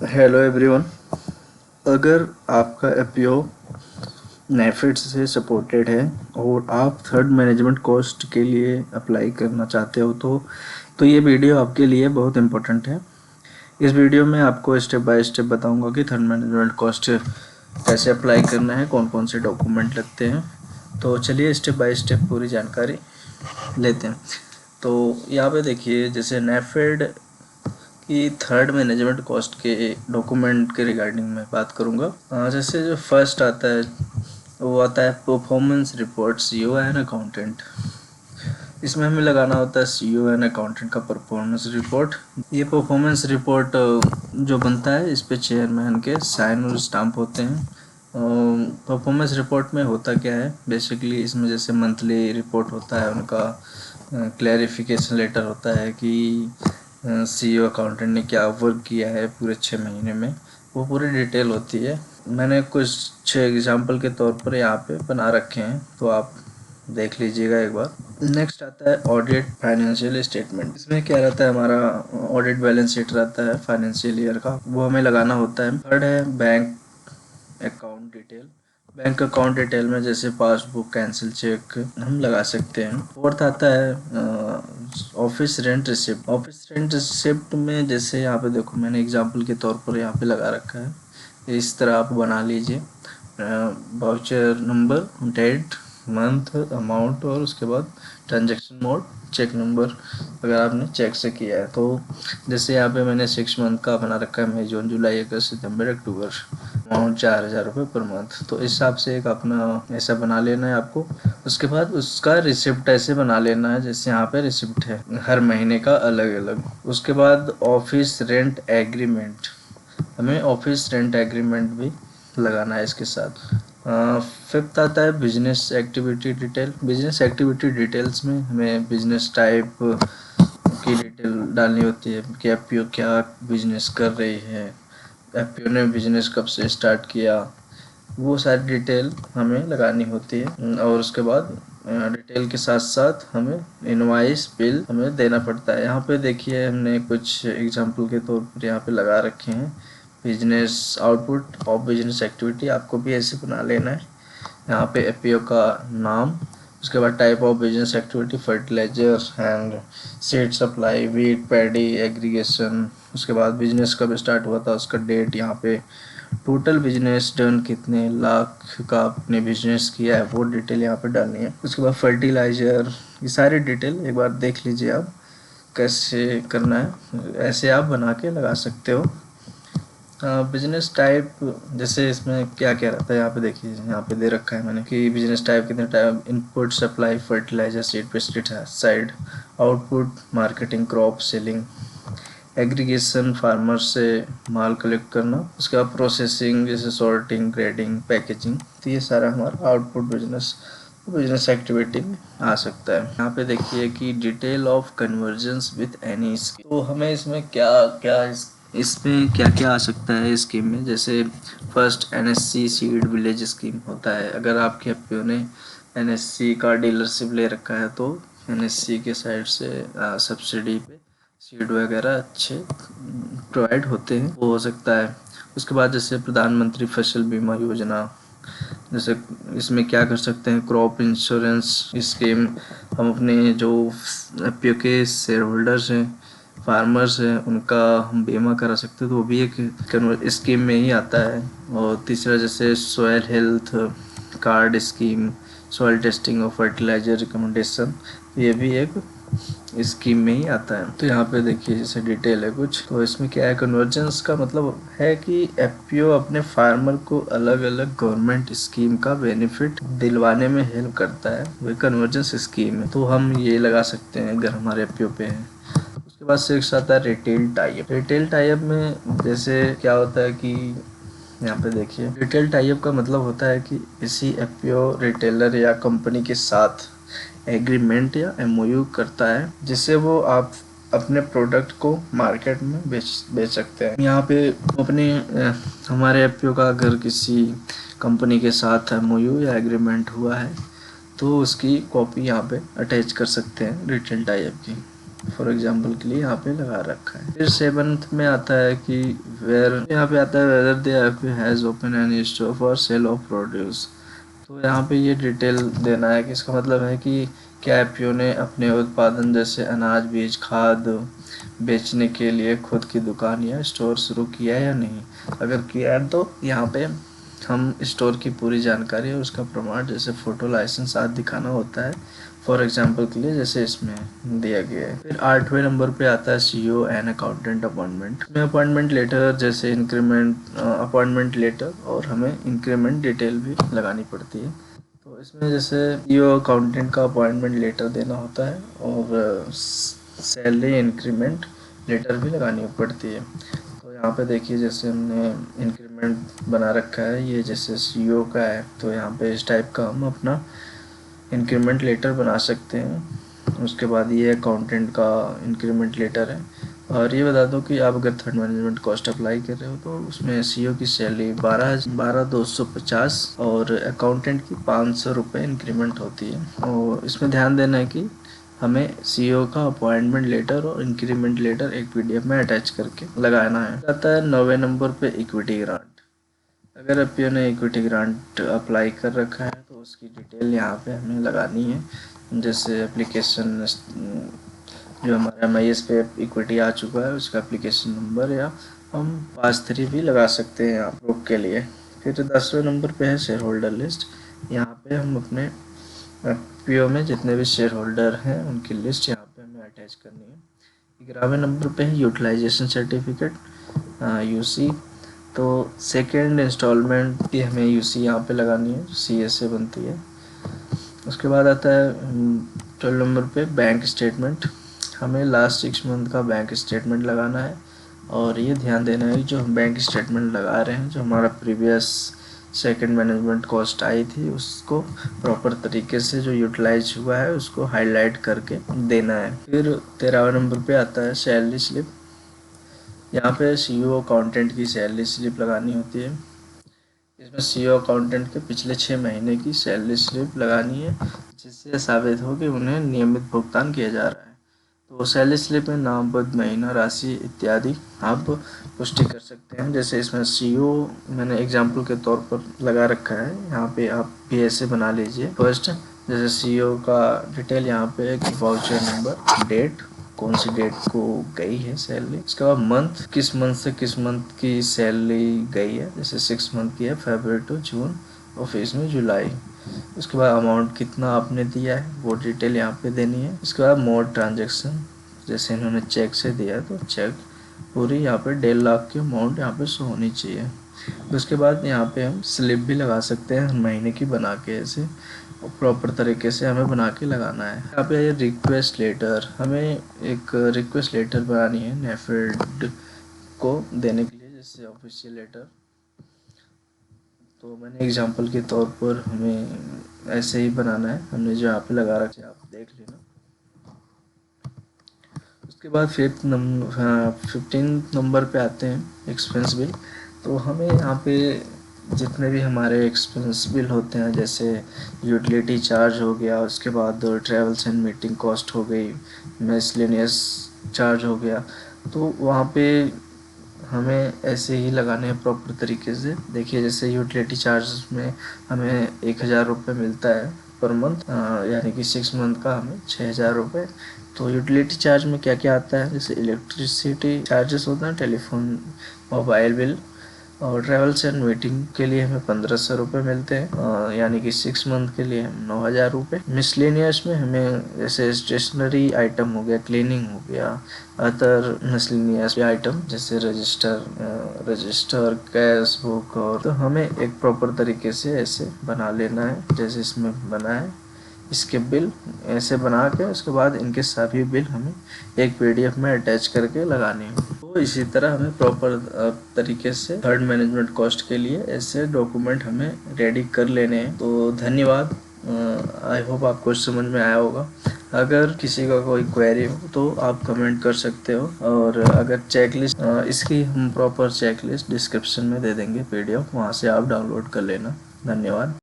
Hello everyone. अगर आपका APO NAFED से सपोर्टेड है और आप थर्ड मैनेजमेंट कोस्ट के लिए अप्लाई करना चाहते हो तो ये वीडियो आपके लिए बहुत इम्पोर्टेंट है। इस वीडियो में आपको स्टेप बाय स्टेप बताऊंगा कि थर्ड मैनेजमेंट कोस्ट कैसे अप्लाई करना है, कौन कौन से डॉक्यूमेंट लगते हैं। तो चलिए स्टेप बाय स्टेप पूरी जानकारी लेते हैं। तो यहाँ पे देखिए, जैसे नेफिड कि थर्ड मैनेजमेंट कॉस्ट के डॉक्यूमेंट के रिगार्डिंग मैं बात करूँगा। जैसे जो फर्स्ट आता है वो आता है performance report CEO and accountant. इसमें हमें लगाना होता है सीईओ एंड अकाउंटेंट का परफॉर्मेंस रिपोर्ट। ये परफॉर्मेंस रिपोर्ट जो बनता है इस पे चेयरमैन के साइन और स्टाम्प होते हैं। परफॉर्मेंस रिपोर्ट में होता क्या है बेसिकली, इसमें जैसे मंथली रिपोर्ट होता है उनका, क्लैरिफिकेशन लेटर होता है कि सीईओ अकाउंटेंट ने क्या वर्क किया है पूरे 6 महीने में, वो पूरी डिटेल होती है। मैंने कुछ 6 एग्जाम्पल के तौर पर यहाँ पे बना रखे हैं, तो आप देख लीजिएगा एक बार। नेक्स्ट आता है ऑडिट फाइनेंशियल स्टेटमेंट। इसमें क्या रहता है, हमारा ऑडिट बैलेंस शीट रहता है फाइनेंशियल ईयर का, वो हमें लगाना होता है। थर्ड है bank account detail. Bank account detail में जैसे पासबुक, कैंसिल चेक हम लगा सकते हैं। फोर्थ आता है office rent receipt. Office rent receipt में जैसे यहाँ पे देखो, मैंने एग्जांपल के तौर पर यहाँ पे लगा रखा है। इस तरह आप बना लीजिए, voucher number, date, month, amount और उसके बाद ट्रांजैक्शन मोड, चेक नंबर अगर आपने चेक से किया है। तो जैसे यहाँ पे मैंने 6 मंथ का बना रखा है, मई, जून, जुलाई, अगस्त, सितंबर, अक्टूबर, अमाउंट 4,000 रुपये पर मंथ। तो इस हिसाब से एक अपना ऐसा बना लेना है आपको। उसके बाद उसका रिसिप्ट ऐसे बना लेना है जैसे यहाँ पे रिसिप्ट है हर महीने का अलग अलग। उसके बाद ऑफिस रेंट एग्रीमेंट, हमें ऑफिस रेंट एग्रीमेंट भी लगाना है इसके साथ। फिफ्थ आता है business activity detail. Business activity details में हमें बिजनेस टाइप की डिटेल डालनी होती है कि एफपीओ क्या बिजनेस कर रही है, एफपीओ ने बिजनेस कब से स्टार्ट किया, वो सारी डिटेल हमें लगानी होती है। और उसके बाद डिटेल के साथ साथ हमें इनवॉइस बिल हमें देना पड़ता है। यहाँ पे देखिए हमने कुछ एग्जांपल के तौर पर यहाँ पे लगा रखे हैं। Business output of business activity, आपको भी ऐसे बना लेना है। यहाँ पे एपीओ का नाम, उसके बाद type of business activity, fertiliser and seed supply, wheat, paddy, aggregation. उसके बाद बिजनेस कब स्टार्ट हुआ था, उसका डेट, यहाँ पे टोटल बिजनेस डन कितने लाख का आपने बिजनेस किया है वो डिटेल यहाँ पे डालनी है। उसके बाद फर्टिलाइजर, ये सारी डिटेल एक बार देख लीजिए आप कैसे करना है, ऐसे आप बना के लगा सकते हो। बिजनेस टाइप जैसे इसमें क्या क्या रहता है, यहाँ पे देखिए, यहाँ पे दे रखा है मैंने कि बिजनेस टाइप कितने type, input, supply, fertiliser, seed, pesticide, output, marketing, crop selling, aggregation, farmer से माल कलेक्ट करना, उसके बाद प्रोसेसिंग जैसे सॉर्टिंग, ग्रेडिंग, पैकेजिंग। तो ये सारा हमारा आउटपुट बिजनेस एक्टिविटी में आ सकता है। यहाँ पे देखिए कि detail of convergence with any scheme. तो हमें इसमें क्या क्या इसमें क्या क्या आ सकता है स्कीम में, जैसे first NSC seed village scheme होता है। अगर आपके एफपीओ ने एनएससी का डीलरशिप ले रखा है तो एनएससी के साइड से सब्सिडी पे सीड वगैरह अच्छे प्रोवाइड होते हैं, वो हो सकता है। उसके बाद जैसे प्रधानमंत्री फसल बीमा योजना, जैसे इसमें क्या कर सकते हैं, क्रॉप इंश्योरेंस स्कीम, हम अपने जो एफपीओ के शेयर होल्डर्स हैं, फार्मर्स हैं, उनका हम बीमा करा सकते हैं, तो वो भी एक स्कीम में ही आता है। और तीसरा जैसे soil health card scheme, soil testing और फर्टिलाइजर रिकमेंडेशन, ये भी एक स्कीम में ही आता है। तो यहाँ पे देखिए जैसे डिटेल है कुछ, तो इसमें क्या है, कन्वर्जेंस का मतलब है कि एफपीओ अपने फार्मर को अलग अलग गवर्नमेंट स्कीम का बेनिफिट दिलवाने में हेल्प करता है, वही कन्वर्जेंस स्कीम है। तो हम ये लगा सकते हैं अगर हमारे एफपीओ पे है। उसके बाद सिक्स आता है रिटेल टाइप। रिटेल टाइप में जैसे क्या होता है कि यहाँ पे देखिए, रिटेल टाइप का मतलब होता है कि किसी एफपीओ रिटेलर या कंपनी के साथ एग्रीमेंट या एमओयू करता है जिससे वो आप अपने प्रोडक्ट को मार्केट में बेच सकते हैं। यहाँ पे अपने हमारे एफपीओ का अगर किसी कंपनी के साथ एमओयू या एग्रीमेंट हुआ है तो उसकी कॉपी यहाँ पे अटैच कर सकते हैं रिटेल टाइप की। फॉर एग्जांपल के लिए यहाँ पे लगा रखा है। फिर 7th में आता है कि यहाँ पे आता है whether they has open an store for sale of produce. तो यहाँ पे ये डिटेल देना है कि इसका मतलब है कि क्या एफपीओ ने अपने उत्पादन जैसे अनाज, बीज, खाद बेचने के लिए खुद की दुकान या स्टोर शुरू किया है या नहीं। अगर किया है तो यहाँ पे हम स्टोर की पूरी जानकारी और उसका प्रमाण जैसे फ़ोटो, लाइसेंस आदि दिखाना होता है। फॉर एग्जांपल के लिए जैसे इसमें दिया गया है। फिर 8वें नंबर पे आता है सीईओ एंड अकाउंटेंट अपॉइंटमेंट में अपॉइंटमेंट लेटर जैसे इंक्रीमेंट अपॉइंटमेंट लेटर और हमें इंक्रीमेंट डिटेल भी लगानी पड़ती है। तो इसमें जैसे सीईओ अकाउंटेंट का अपॉइंटमेंट लेटर देना होता है और सैलरी इंक्रीमेंट लेटर भी लगानी पड़ती है। तो यहाँ पे देखिए जैसे हमने इंक्रीमेंट बना रखा है, ये जैसे सीईओ का है तो यहाँ पे इस टाइप का हम अपना इंक्रीमेंट लेटर बना सकते हैं। उसके बाद ये अकाउंटेंट का इंक्रीमेंट लेटर है। और ये बता दो कि आप अगर थर्ड मैनेजमेंट कॉस्ट अप्लाई कर रहे हो तो उसमें सीईओ की सैलरी 12,250 और अकाउंटेंट की 500 रुपये इंक्रीमेंट होती है। और इसमें ध्यान देना है कि हमें सीईओ का अपॉइंटमेंट लेटर और इंक्रीमेंट लेटर एक पीडीएफ में अटैच करके लगाना है। आता है 9वें नंबर पे इक्विटी ग्रांट। अगर एफपीओ ने इक्विटी ग्रांट अप्लाई कर रखा है तो उसकी डिटेल यहाँ पे हमें लगानी है। जैसे एप्लीकेशन जो हमारा एमआईएस पे इक्विटी आ चुका है उसका एप्लीकेशन नंबर, या हम पास 3 भी लगा सकते हैं आप लोग के लिए। फिर 10वें नंबर पे है शेयर होल्डर लिस्ट। यहाँ पे हम अपने एफपीओ में जितने भी शेयर होल्डर हैं उनकी लिस्ट यहाँ पे हमें अटैच करनी है। 11वें नंबर पे है यूटिलाइजेशन सर्टिफिकेट यूसी। तो सेकेंड इंस्टॉलमेंट की हमें यूसी यहाँ पे लगानी है, सीएस से बनती है। उसके बाद आता है 12 नंबर पे बैंक स्टेटमेंट। हमें लास्ट 6 मंथ का बैंक स्टेटमेंट लगाना है। और ये ध्यान देना है जो हम बैंक स्टेटमेंट लगा रहे हैं, जो हमारा प्रीवियस सेकंड मैनेजमेंट कॉस्ट आई थी उसको प्रॉपर तरीके से जो यूटिलाइज हुआ है उसको हाईलाइट करके देना है। फिर 13वें नंबर पे आता है सैलरी स्लिप। यहाँ पे सीईओ अकाउंटेंट की सैलरी स्लिप लगानी होती है। इसमें सीईओ अकाउंटेंट के पिछले 6 महीने की सैलरी स्लिप लगानी है जिससे साबित हो कि उन्हें नियमित भुगतान किया जा रहा है। तो सैलरी स्लिप में नाम, पद, महीना, राशि इत्यादि आप पुष्टि कर सकते हैं। जैसे इसमें सीईओ मैंने एग्जाम्पल के तौर पर लगा रखा है, यहाँ पे आप भी ऐसे बना लीजिए। फर्स्ट जैसे सीईओ का डिटेल यहाँ पे वाउचर नंबर, डेट कौन सी डेट को गई है सैलरी, इसके बाद मंथ किस मंथ से किस मंथ की सैलरी गई है, जैसे 6 मंथ की है फरवरी टू जून और फिर इसमें जुलाई। उसके बाद अमाउंट कितना आपने दिया है वो डिटेल यहाँ पे देनी है। इसके बाद मोड ट्रांजेक्शन, जैसे इन्होंने चेक से दिया है तो चेक पूरी यहाँ पे 1.5 लाख की अमाउंट यहाँ पे शो होनी चाहिए। उसके बाद यहाँ पे हम स्लिप भी लगा सकते हैं महीने की बना के, ऐसे प्रॉपर तरीके से हमें बना के लगाना है। यहाँ पे रिक्वेस्ट लेटर, हमें एक रिक्वेस्ट लेटर बनानी है नेफेड को देने के लिए, जैसे ऑफिशियल लेटर। तो मैंने एग्जांपल के तौर पर हमें ऐसे ही बनाना है, हमने जो यहाँ पे लगा रखा है आप देख लेना। उसके बाद 15 नंबर पे आते हैं एक्सपेंस बिल। तो हमें यहाँ पे जितने भी हमारे एक्सपेंस बिल होते हैं जैसे यूटिलिटी चार्ज हो गया, उसके बाद ट्रैवल्स एंड मीटिंग कॉस्ट हो गई, मिसलेनियस चार्ज हो गया, तो वहाँ पे हमें ऐसे ही लगाने हैं प्रॉपर तरीके से। देखिए जैसे यूटिलिटी चार्ज में हमें 1,000 रुपये मिलता है पर मंथ, यानी कि 6 मंथ का हमें 6,000 रुपये। तो यूटिलिटी चार्ज में क्या क्या आता है, जैसे इलेक्ट्रिसिटी चार्जेस होता है, टेलीफोन, मोबाइल बिल, और ट्रैवल्स एंड मीटिंग के लिए हमें 1,500 रुपये मिलते हैं, यानी कि 6 मंथ के लिए 9,000 रुपये। मिसलेनियस में हमें जैसे स्टेशनरी आइटम हो गया, क्लीनिंग हो गया, अदर मिसलेनियस आइटम जैसे रजिस्टर, कैश बुक, और तो हमें एक प्रॉपर तरीके से ऐसे बना लेना है जैसे इसमें बना है। इसके बिल ऐसे बना के उसके बाद इनके सभी बिल हमें एक पीडीएफ में अटैच करके लगाने हैं। तो इसी तरह हमें प्रॉपर तरीके से थर्ड मैनेजमेंट कॉस्ट के लिए ऐसे डॉक्यूमेंट हमें रेडी कर लेने हैं। तो धन्यवाद, आई होप आपको समझ में आया होगा। अगर किसी का कोई क्वेरी हो तो आप कमेंट कर सकते हो, और अगर चेकलिस्ट इसकी हम प्रॉपर चेकलिस्ट डिस्क्रिप्शन में दे देंगे पीडीएफ, वहाँ से आप डाउनलोड कर लेना। धन्यवाद।